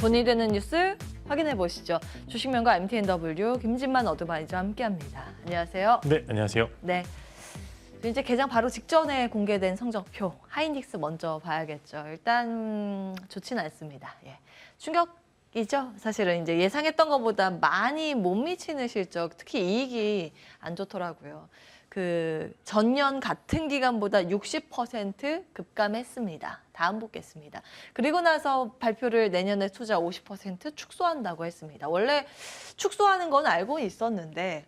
돈이 되는 뉴스 확인해 보시죠. 주식명가 MTNW 김진만 어드바이저와 함께합니다. 안녕하세요. 네, 안녕하세요. 네, 이제 개장 바로 직전에 공개된 성적표 하이닉스 먼저 봐야겠죠. 일단 좋지는 않습니다. 예. 충격이죠. 사실은 이제 예상했던 것보다 많이 못 미치는 실적, 특히 이익이 안 좋더라고요. 그 전년 같은 기간보다 60% 급감했습니다. 다음 보겠습니다. 그리고 나서 발표를 내년에 투자 50% 축소한다고 했습니다. 원래 축소하는 건 알고 있었는데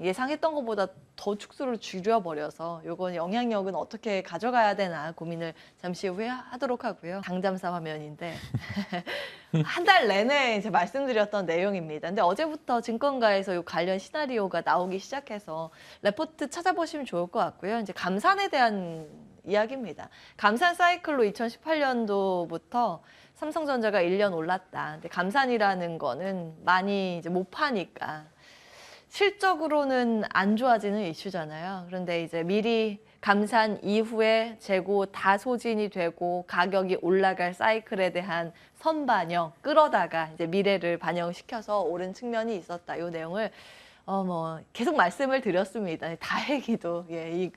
예상했던 것보다 더 축소를 줄여버려서 이건 영향력은 어떻게 가져가야 되나 고민을 잠시 후에 하도록 하고요. 당잠사 화면인데 한 달 내내 이제 말씀드렸던 내용입니다. 근데 어제부터 증권가에서 이 관련 시나리오가 나오기 시작해서 레포트 찾아보시면 좋을 것 같고요. 이제 감산에 대한 이야기입니다. 감산 사이클로 2018년도부터 삼성전자가 1년 올랐다. 근데 감산이라는 거는 많이 이제 못 파니까 실적으로는 안 좋아지는 이슈잖아요. 그런데 이제 미리 감산 이후에 재고 다 소진이 되고 가격이 올라갈 사이클에 대한 선반영 끌어다가 이제 미래를 반영시켜서 오른 측면이 있었다. 이 내용을 계속 말씀을 드렸습니다. 다행히도 이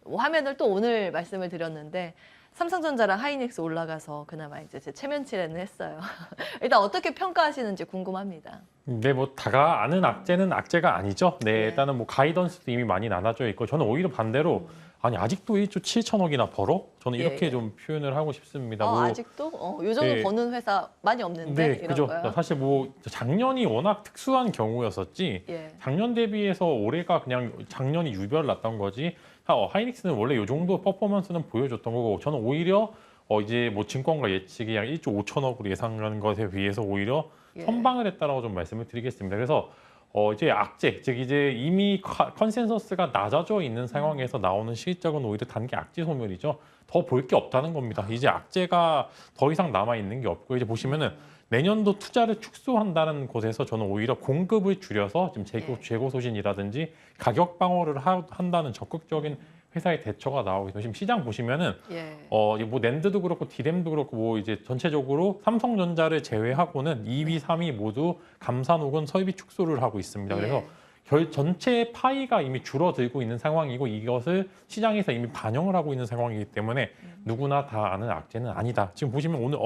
화면을 또 오늘 말씀을 드렸는데 삼성전자랑 하이닉스 올라가서 그나마 이제 제 체면치레는 했어요. 일단 어떻게 평가하시는지 궁금합니다. 네, 뭐 다가 아는 악재는 악재가 아니죠. 네, 일단은 뭐 가이던스도 이미 많이 나눠져 있고 저는 오히려 반대로 아니 아직도 1조 7천억이나 벌어? 저는 이렇게 좀 표현을 하고 싶습니다. 아직도? 요 정도 버는 회사 많이 없는데 네, 이런 그죠. 거요? 사실 뭐 작년이 워낙 특수한 경우였었지 작년 대비해서 올해가 그냥 작년이 유별 났던 거지 하이닉스는 원래 이 정도 퍼포먼스는 보여줬던 거고 저는 오히려 이제 뭐 증권가 예측이 약 1조 5천억으로 예상하는 것에 비해서 오히려 선방을 했다라고 좀 말씀을 드리겠습니다. 그래서 이제 악재, 즉 이제 이미 컨센서스가 낮아져 있는 상황에서 나오는 실적은 오히려 단기 악재 소멸이죠. 더 볼 게 없다는 겁니다. 이제 악재가 더 이상 남아 있는 게 없고 이제 보시면은 내년도 투자를 축소한다는 곳에서 저는 오히려 공급을 줄여서 지금 재고 소진이라든지 가격 방어를 한다는 적극적인 회사의 대처가 나오고 있어요. 지금 시장 보시면은 뭐 낸드도 그렇고 디램도 그렇고 뭐 이제 전체적으로 삼성전자를 제외하고는 2위, 3위 모두 감산 혹은 설비 축소를 하고 있습니다. 그래서 전체 파이가 이미 줄어들고 있는 상황이고 이것을 시장에서 이미 반영을 하고 있는 상황이기 때문에 누구나 다 아는 악재는 아니다. 지금 보시면 오늘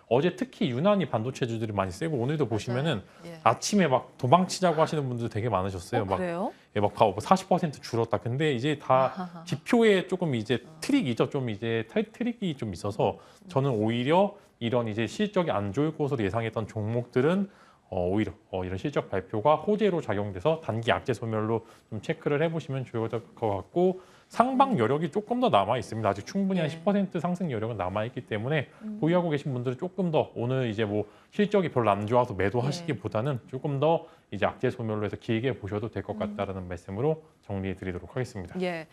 어제 특히 유난히 반도체주들이 많이 세고 오늘도 보시면은 아침에 막 도망치자고 하시는 분들 되게 많으셨어요. 그래요? 막 40% 줄었다. 근데 이제 다 지표에 조금 이제 트릭이죠. 좀 이제 트릭이 좀 있어서 저는 오히려 이런 이제 실적이 안 좋을 것으로 예상했던 종목들은 오히려 이런 실적 발표가 호재로 작용돼서 단기 악재 소멸로 좀 체크를 해보시면 좋을 것 같고 상방 여력이 조금 더 남아 있습니다. 아직 충분히 한 10% 상승 여력은 남아 있기 때문에 보유하고 계신 분들은 조금 더 오늘 이제 뭐 실적이 별로 안 좋아서 매도하시기보다는 조금 더 이제 악재 소멸로 해서 길게 보셔도 될 것 같다라는 말씀으로 정리해 드리도록 하겠습니다. 근데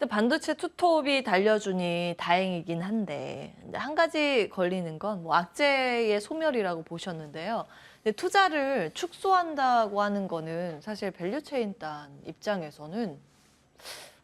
반도체 투톱이 달려주니 다행이긴 한데 한 가지 걸리는 건 뭐 악재의 소멸이라고 보셨는데요. 근데 투자를 축소한다고 하는 거는 사실 밸류체인 단 입장에서는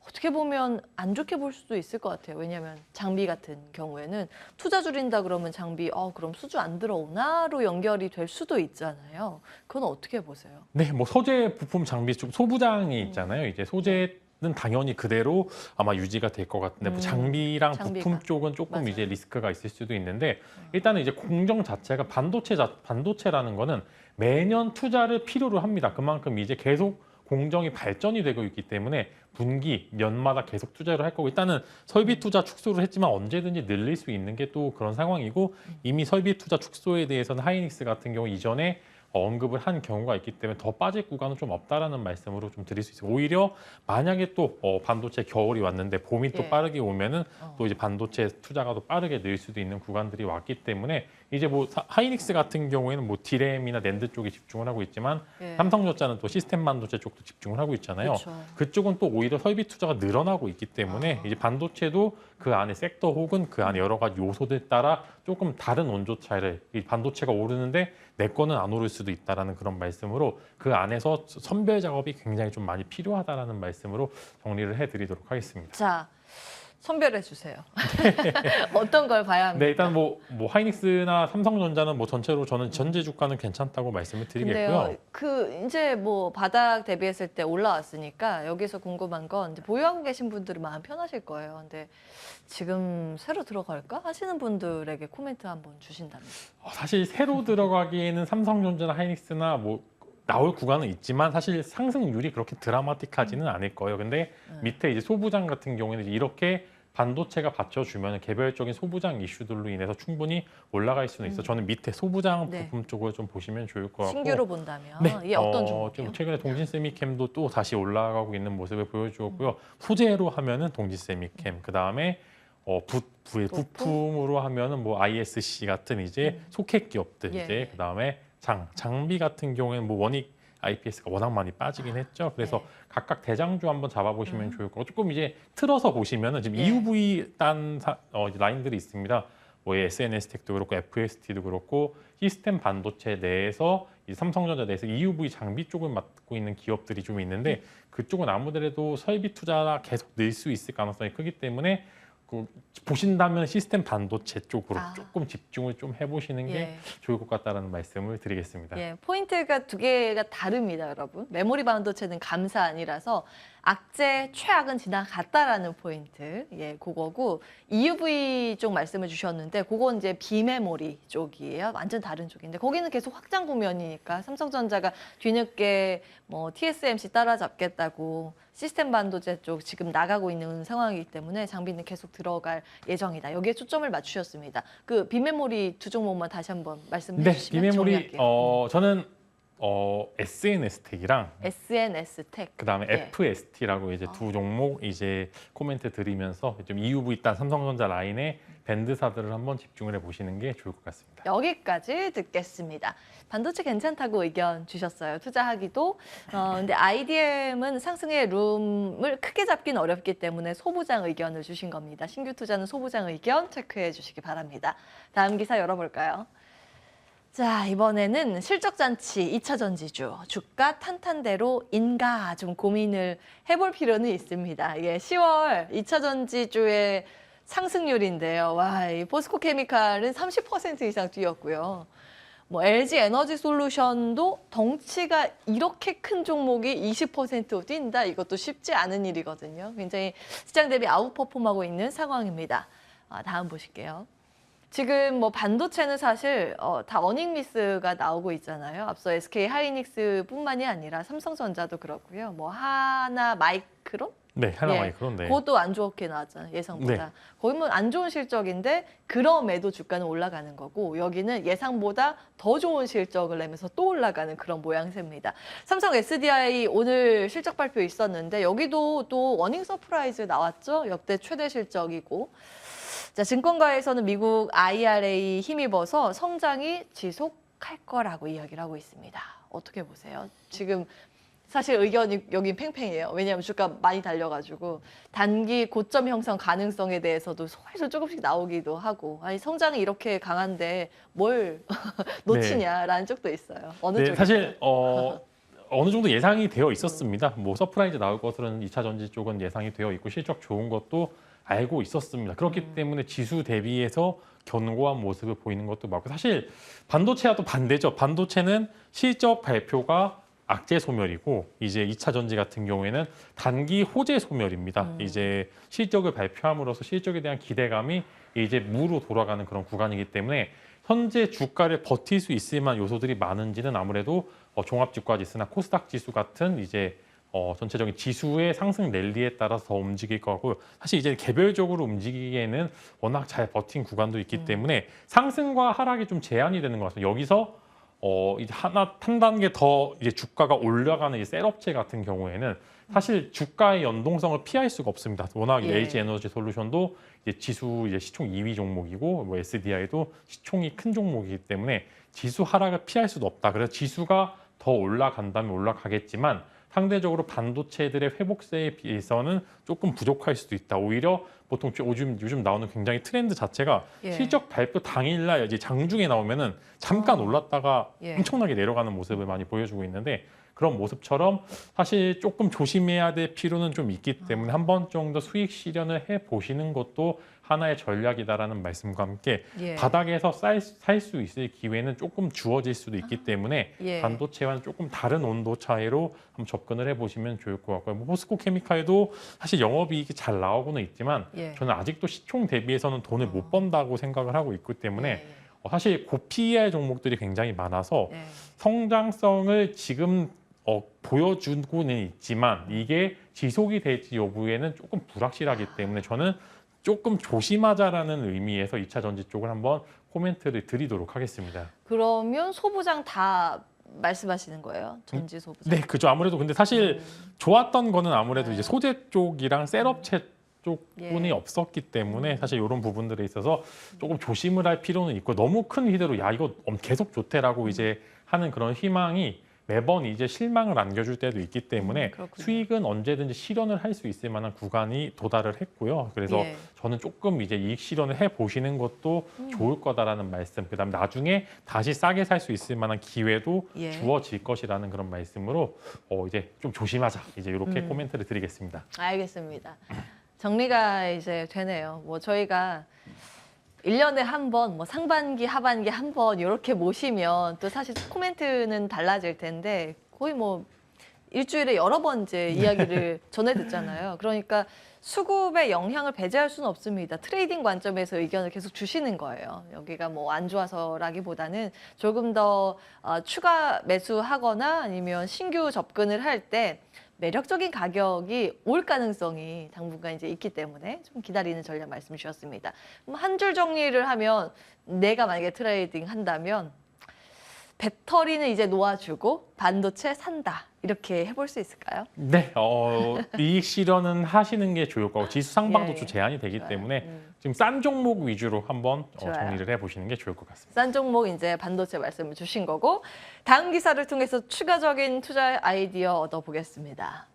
어떻게 보면 안 좋게 볼 수도 있을 것 같아요. 왜냐하면 장비 같은 경우에는 투자 줄인다 그러면 장비 그럼 수주 안 들어오나로 연결이 될 수도 있잖아요. 그건 어떻게 보세요? 네, 뭐 소재 부품 장비 쪽 소부장이 있잖아요. 이제 소재는 당연히 그대로 아마 유지가 될 것 같은데 뭐 장비랑 부품 쪽은 조금 이제 리스크가 있을 수도 있는데 일단은 이제 공정 자체가 반도체라는 거는 매년 투자를 필요로 합니다. 그만큼 이제 계속 공정이 발전이 되고 있기 때문에 분기, 년마다 계속 투자를 할 거고 일단은 설비 투자 축소를 했지만 언제든지 늘릴 수 있는 게 또 그런 상황이고 이미 설비 투자 축소에 대해서는 하이닉스 같은 경우 이전에 언급을 한 경우가 있기 때문에 더 빠질 구간은 좀 없다라는 말씀으로 좀 드릴 수 있어요. 오히려 만약에 또 반도체 겨울이 왔는데 봄이 또 빠르게 오면은 또 이제 반도체 투자가 더 빠르게 늘 수도 있는 구간들이 왔기 때문에 이제 뭐 하이닉스 같은 경우에는 뭐 디램이나 낸드 쪽에 집중을 하고 있지만 삼성전자는 또 시스템 반도체 쪽도 집중을 하고 있잖아요. 그쪽은 또 오히려 설비 투자가 늘어나고 있기 때문에 이제 반도체도 그 안에 섹터 혹은 그 안에 여러 가지 요소들 따라 조금 다른 온도 차이를 이 반도체가 오르는데 내 거는 안 오를 수도 있다라는 그런 말씀으로 그 안에서 선별 작업이 굉장히 좀 많이 필요하다라는 말씀으로 정리를 해드리도록 하겠습니다. 자, 선별해 주세요. 어떤 걸 봐야 합니까? 네, 일단 뭐 하이닉스나 삼성전자는 뭐 전체로 저는 전제 주가는 괜찮다고 말씀을 드리겠고요. 근데요, 그 이제 뭐 바닥 대비했을 때 올라왔으니까 여기서 궁금한 건 이제 보유하고 계신 분들은 마음 편하실 거예요. 근데 지금 새로 들어갈까 하시는 분들에게 코멘트 한번 주신다면. 사실 새로 들어가기에는 삼성전자나 하이닉스나 뭐 나올 구간은 있지만 사실 상승률이 그렇게 드라마틱하지는 않을 거예요. 근데 밑에 이제 소부장 같은 경우에는 이렇게 반도체가 받쳐주면 개별적인 소부장 이슈들로 인해서 충분히 올라갈 수는 있어. 저는 밑에 소부장 네. 부품 쪽을 좀 보시면 좋을 것 같고. 신규로 본다면 네. 이게 어떤 종목이요? 좀 최근에 동진세미캠도 또 다시 올라가고 있는 모습을 보여주었고요. 소재로 하면은 동진세미캠, 그 다음에 부품으로 하면은 뭐 ISC 같은 이제 소켓 기업들, 예. 이제 그 다음에 장비 같은 경우에는 뭐 원익 IPS가 워낙 많이 빠지긴 했죠. 그래서 네. 각각 대장주 한번 잡아보시면 좋을 거고, 조금 이제 틀어서 보시면은 지금 예. EUV 딴 라인들이 있습니다. 뭐 SNS텍도 그렇고 FST도 그렇고 시스템 반도체 내에서 이 삼성전자 내에서 EUV 장비 쪽을 맡고 있는 기업들이 좀 있는데 그쪽은 아무래도 설비 투자가 계속 늘 수 있을 가능성이 크기 때문에 보신다면 시스템 반도체 쪽으로 조금 집중을 좀 해보시는 게 예. 좋을 것 같다는 말씀을 드리겠습니다. 예, 포인트가 두 개가 다릅니다, 여러분. 메모리 반도체는 감사 아니라서 악재 최악은 지나갔다라는 포인트. 예, 그거고 EUV 쪽 말씀을 주셨는데 그건 이제 비메모리 쪽이에요. 완전 다른 쪽인데 거기는 계속 확장 국면이니까 삼성전자가 뒤늦게 뭐 TSMC 따라잡겠다고 시스템 반도체 쪽 지금 나가고 있는 상황이기 때문에 장비는 계속 들어갈 예정이다. 여기에 초점을 맞추셨습니다. 그 비메모리 두 종목만 다시 한번 말씀해 네, 주시면 비메모리 정리할게요. 저는 SNS텍이랑 SNS텍. 그다음에 예. FST라고 이제 두 종목 이제 코멘트 드리면서 좀 EUV 딴 삼성전자 라인의 밴드사들을 한번 집중을 해보시는 게 좋을 것 같습니다. 여기까지 듣겠습니다. 반도체 괜찮다고 의견 주셨어요. 투자하기도. 근데 IDM은 상승의 룸을 크게 잡긴 어렵기 때문에 소부장 의견을 주신 겁니다. 신규 투자는 소부장 의견 체크해 주시기 바랍니다. 다음 기사 열어볼까요? 자, 이번에는 실적잔치 2차 전지주 주가 탄탄대로인가 좀 고민을 해볼 필요는 있습니다. 이게 10월 2차 전지주의 상승률인데요. 와, 이 포스코 케미칼은 30% 이상 뛰었고요. 뭐 LG 에너지 솔루션도 덩치가 이렇게 큰 종목이 20% 뛴다. 이것도 쉽지 않은 일이거든요. 굉장히 시장 대비 아웃퍼폼하고 있는 상황입니다. 다음 보실게요. 지금 뭐 반도체는 사실 다 어닝 미스가 나오고 있잖아요. 앞서 SK 하이닉스뿐만이 아니라 삼성전자도 그렇고요. 뭐 하나 마이크론? 네, 하나 예, 마이크론. 네. 그것도 안 좋게 나왔잖아요. 예상보다. 네. 거의 뭐 안 좋은 실적인데 그럼에도 주가는 올라가는 거고 여기는 예상보다 더 좋은 실적을 내면서 또 올라가는 그런 모양새입니다. 삼성 SDI 오늘 실적 발표 있었는데 여기도 또 워닝 서프라이즈 나왔죠. 역대 최대 실적이고. 자, 증권가에서는 미국 IRA 힘입어서 성장이 지속할 거라고 이야기를 하고 있습니다. 어떻게 보세요? 지금 사실 의견이 여기 팽팽해요. 왜냐하면 주가 많이 달려가지고 단기 고점 형성 가능성에 대해서도 솔솔 조금씩 나오기도 하고 아니 성장이 이렇게 강한데 뭘 놓치냐라는 쪽도 있어요. 어느 네, 쪽이? 사실 어느 정도 예상이 되어 있었습니다. 뭐 서프라이즈 나올 것들은 2차 전지 쪽은 예상이 되어 있고 실적 좋은 것도 알고 있었습니다. 그렇기 때문에 지수 대비해서 견고한 모습을 보이는 것도 맞고 사실 반도체와 또 반대죠. 반도체는 실적 발표가 악재 소멸이고 이제 2차 전지 같은 경우에는 단기 호재 소멸입니다. 이제 실적을 발표함으로써 실적에 대한 기대감이 이제 무로 돌아가는 그런 구간이기 때문에 현재 주가를 버틸 수 있을 만한 요소들이 많은지는 아무래도 종합주가지수나 코스닥 지수 같은 이제 전체적인 지수의 상승 랠리에 따라서 더 움직일 거고 사실 이제 개별적으로 움직이기에는 워낙 잘 버틴 구간도 있기 때문에 상승과 하락이 좀 제한이 되는 것 같습니다. 여기서 이제 한 단계 더 이제 주가가 올라가는 이 셋업체 같은 경우에는 사실 주가의 연동성을 피할 수가 없습니다. 워낙 예. LG 에너지 솔루션도 이제 지수 이제 시총 2위 종목이고 뭐 SDI도 시총이 큰 종목이기 때문에 지수 하락을 피할 수도 없다. 그래서 지수가 더 올라간다면 올라가겠지만 상대적으로 반도체들의 회복세에 비해서는 조금 부족할 수도 있다. 오히려 보통 요즘 나오는 굉장히 트렌드 자체가 예. 실적 발표 당일날 이제 장중에 나오면은 잠깐 올랐다가 예. 엄청나게 내려가는 모습을 많이 보여주고 있는데 그런 모습처럼 사실 조금 조심해야 될 필요는 좀 있기 때문에 한 번 정도 수익 실현을 해 보시는 것도 하나의 전략이다라는 말씀과 함께 예. 바닥에서 살 수 있을 기회는 조금 주어질 수도 있기 때문에 예. 반도체와는 조금 다른 온도 차이로 한번 접근을 해보시면 좋을 것 같고요. 뭐 포스코 케미칼도 사실 영업이익이 잘 나오고는 있지만 예. 저는 아직도 시총 대비해서는 돈을 못 번다고 생각을 하고 있기 때문에 예. 사실 고PER 종목들이 굉장히 많아서 예. 성장성을 지금 보여주고는 있지만 이게 지속이 될지 여부에는 조금 불확실하기 때문에 저는 조금 조심하자라는 의미에서 2차 전지 쪽을 한번 코멘트를 드리도록 하겠습니다. 그러면 소부장 다 말씀하시는 거예요? 전지 소부장. 네, 그죠. 아무래도 근데 사실 좋았던 거는 아무래도 이제 소재 쪽이랑 셀업체 쪽뿐이 예. 없었기 때문에 사실 이런 부분들에 있어서 조금 조심을 할 필요는 있고 너무 큰 기대로 야 이거 계속 좋대라고 이제 하는 그런 희망이 매번 이제 실망을 안겨줄 때도 있기 때문에 그렇군요. 수익은 언제든지 실현을 할 수 있을 만한 구간이 도달을 했고요. 그래서 예. 저는 조금 이제 이익 실현을 해 보시는 것도 좋을 거다라는 말씀. 그다음 나중에 다시 싸게 살 수 있을 만한 기회도 예. 주어질 것이라는 그런 말씀으로 이제 좀 조심하자. 이제 이렇게 코멘트를 드리겠습니다. 알겠습니다. 정리가 이제 되네요. 뭐 저희가 1년에 한 번, 뭐 상반기, 하반기 한 번 이렇게 모시면 또 사실 코멘트는 달라질 텐데 거의 뭐 일주일에 여러 번 이제 이야기를 전해 듣잖아요. 그러니까 수급의 영향을 배제할 수는 없습니다. 트레이딩 관점에서 의견을 계속 주시는 거예요. 여기가 뭐 안 좋아서라기보다는 조금 더 추가 매수하거나 아니면 신규 접근을 할 때 매력적인 가격이 올 가능성이 당분간 이제 있기 때문에 좀 기다리는 전략 말씀 주셨습니다. 한 줄 정리를 하면 내가 만약에 트레이딩 한다면 배터리는 이제 놓아주고 반도체 산다. 이렇게 해볼 수 있을까요? 네, 이익 실현은 하시는 게 좋을 거고 지수 상방도 예, 예. 좀 제한이 되기 좋아요. 때문에 지금 싼 종목 위주로 한번 좋아요. 정리를 해보시는 게 좋을 것 같습니다. 싼 종목 이제 반도체 말씀을 주신 거고 다음 기사를 통해서 추가적인 투자 아이디어 얻어보겠습니다.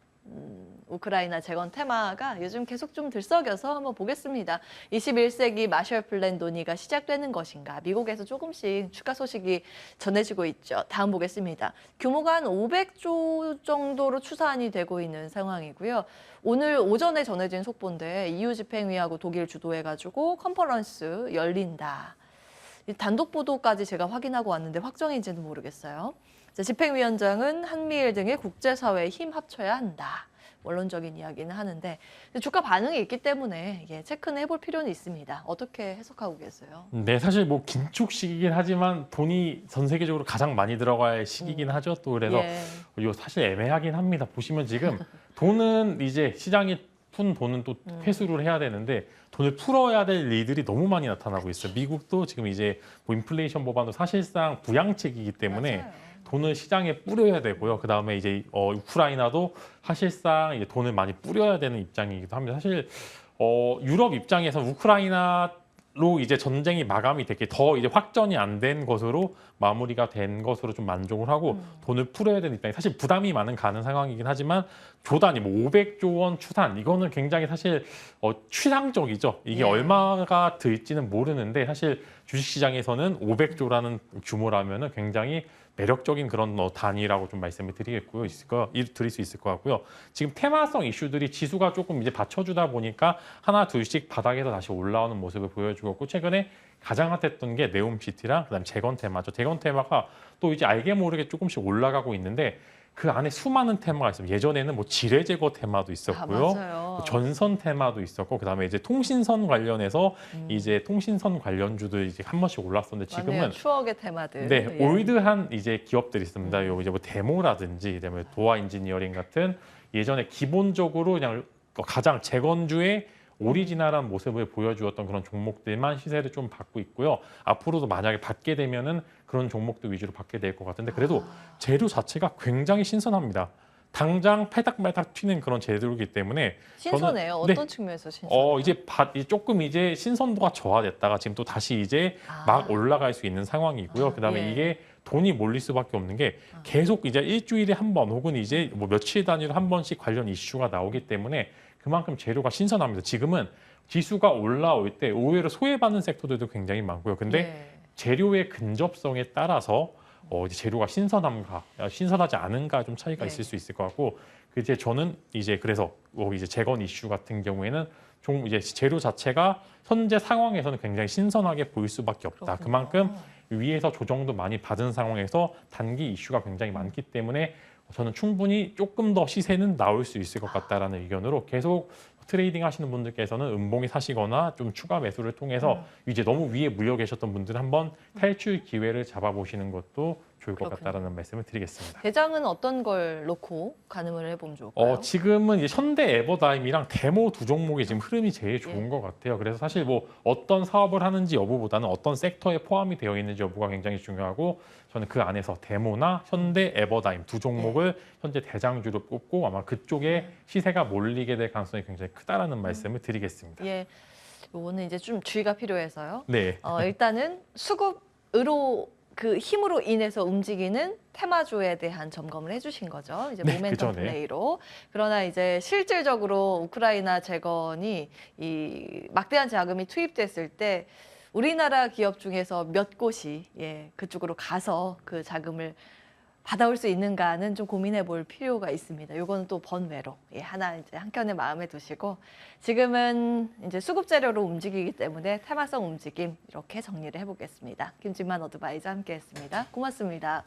우크라이나 재건 테마가 요즘 계속 좀 들썩여서 한번 보겠습니다. 21세기 마셜 플랜 논의가 시작되는 것인가? 미국에서 조금씩 추가 소식이 전해지고 있죠. 다음 보겠습니다. 규모가 한 500조 정도로 추산이 되고 있는 상황이고요. 오늘 오전에 전해진 속보인데 EU 집행위하고 독일 주도해가지고 컨퍼런스 열린다. 단독 보도까지 제가 확인하고 왔는데 확정인지는 모르겠어요. 자, 집행위원장은 한미일 등의 국제사회에 힘 합쳐야 한다. 원론적인 이야기는 하는데 주가 반응이 있기 때문에 체크는 해볼 필요는 있습니다. 어떻게 해석하고 계세요? 네, 사실 뭐 긴축 시기긴 하지만 돈이 전 세계적으로 가장 많이 들어갈 시기긴 하죠. 또 그래서 이거 사실 애매하긴 합니다. 보시면 지금 돈은 이제 시장이 푼 돈은 또 회수를 해야 되는데 돈을 풀어야 될 일들이 너무 많이 나타나고 있어요. 미국도 지금 이제 뭐 인플레이션 법안도 사실상 부양책이기 때문에 맞아요. 돈을 시장에 뿌려야 되고요. 그 다음에 이제 우크라이나도 사실상 이제 돈을 많이 뿌려야 되는 입장이기도 합니다. 사실 유럽 입장에서 우크라이나로 이제 전쟁이 마감이 되게 더 이제 확전이 안 된 것으로 마무리가 된 것으로 좀 만족을 하고 돈을 풀어야 되는 입장이 사실 부담이 많은 가는 상황이긴 하지만 조단위 뭐 500조 원 추산 이거는 굉장히 사실 추상적이죠. 이게 얼마가 들지는 모르는데 사실 주식시장에서는 500조라는 규모라면은 굉장히 매력적인 그런 단위라고 좀 말씀을 드리겠고요. 드릴 수 있을 것 같고요. 지금 테마성 이슈들이 지수가 조금 이제 받쳐주다 보니까 하나 둘씩 바닥에서 다시 올라오는 모습을 보여주고 있고 최근에 가장 핫했던 게 네옴시티랑 그다음 재건 테마죠. 재건 테마가 또 이제 알게 모르게 조금씩 올라가고 있는데 그 안에 수많은 테마가 있어요. 예전에는 뭐 지뢰 제거 테마도 있었고요. 맞아요. 전선 테마도 있었고 그다음에 이제 통신선 관련해서 이제 통신선 관련주들 이제 한 번씩 올랐었는데 지금은 맞네요. 추억의 테마들. 네, 올드한 이제 기업들이 있습니다. 요 이제 뭐 데모라든지 그다음에 도화 인지니어링 같은 예전에 기본적으로 그냥 가장 재건주의 오리지널한 모습을 보여주었던 그런 종목들만 시세를 좀 받고 있고요. 앞으로도 만약에 받게 되면은 그런 종목들 위주로 받게 될 것 같은데 그래도 재료 자체가 굉장히 신선합니다. 당장 팔딱팔딱 튀는 그런 재료이기 때문에 신선해요. 저는, 어떤 측면에서 신선해요? 이제 조금 이제 신선도가 저하됐다가 지금 또 다시 이제 막 올라갈 수 있는 상황이고요. 그다음에 예. 이게 돈이 몰릴 수밖에 없는 게 계속 이제 일주일에 한 번 혹은 이제 뭐 며칠 단위로 한 번씩 관련 이슈가 나오기 때문에 그만큼 재료가 신선합니다. 지금은 지수가 올라올 때 의외로 소외받는 섹터들도 굉장히 많고요. 근데 재료의 근접성에 따라서 이제 재료가 신선함과 신선하지 않은가 좀 차이가 있을 수 있을 것 같고 이제 저는 이제 그래서 이제 재건 이슈 같은 경우에는 좀 이제 재료 자체가 현재 상황에서는 굉장히 신선하게 보일 수밖에 없다. 그렇군요. 그만큼 위에서 조정도 많이 받은 상황에서 단기 이슈가 굉장히 많기 때문에 저는 충분히 조금 더 시세는 나올 수 있을 것 같다라는 의견으로 계속 트레이딩 하시는 분들께서는 음봉이 사시거나 좀 추가 매수를 통해서 이제 너무 위에 물려 계셨던 분들은 한번 탈출 기회를 잡아보시는 것도 좋을 것 그렇군요. 같다라는 말씀을 드리겠습니다. 대장은 어떤 걸 놓고 가늠을 해보면 좋을까요? 지금은 이제 현대 에버다임이랑 데모 두 종목이 지금 흐름이 제일 좋은 것 같아요. 그래서 사실 뭐 어떤 사업을 하는지 여부보다는 어떤 섹터에 포함이 되어 있는지 여부가 굉장히 중요하고 저는 그 안에서 데모나 현대 에버다임 두 종목을 현재 대장주로 뽑고 아마 그쪽에 시세가 몰리게 될 가능성이 굉장히 크다라는 말씀을 드리겠습니다. 예, 요거는 이제 좀 주의가 필요해서요. 네. 일단은 수급으로 그 힘으로 인해서 움직이는 테마주에 대한 점검을 해주신 거죠. 이제 네, 모멘텀 그죠, 네. 플레이로. 그러나 이제 실질적으로 우크라이나 재건이 이 막대한 자금이 투입됐을 때 우리나라 기업 중에서 몇 곳이 그쪽으로 가서 그 자금을 받아올 수 있는가는 좀 고민해 볼 필요가 있습니다. 요거는 또 번외로 하나 이제 한켠에 마음에 두시고 지금은 이제 수급 재료로 움직이기 때문에 테마성 움직임 이렇게 정리를 해보겠습니다. 김진만 어드바이저 함께했습니다. 고맙습니다.